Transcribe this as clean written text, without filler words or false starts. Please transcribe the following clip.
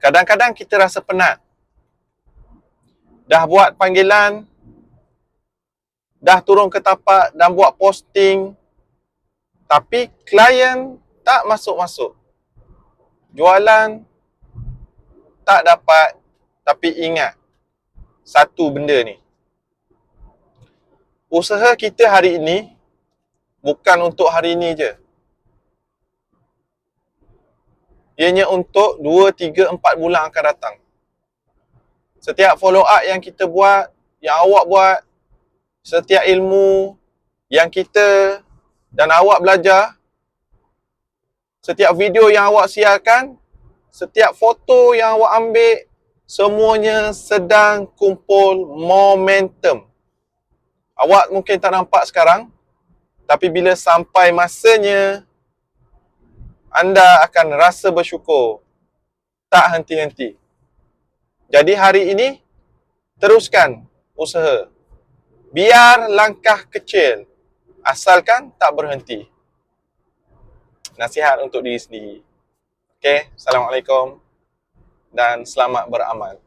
Kadang-kadang kita rasa penat. Dah buat panggilan, dah turun ke tapak dan buat posting, tapi klien tak masuk-masuk. Jualan tak dapat. Tapi ingat satu benda ni. Usaha kita hari ini bukan untuk hari ini je. Ianya untuk 2, 3, 4 bulan akan datang. Setiap follow up yang kita buat, yang awak buat, setiap ilmu yang kita dan awak belajar, setiap video yang awak siarkan, setiap foto yang awak ambil, semuanya sedang kumpul momentum. Awak mungkin tak nampak sekarang, tapi bila sampai masanya, anda akan rasa bersyukur. Tak henti-henti. Jadi hari ini, teruskan usaha. Biar langkah kecil, asalkan tak berhenti. Nasihat untuk diri sendiri. Okey, Assalamualaikum dan selamat beramal.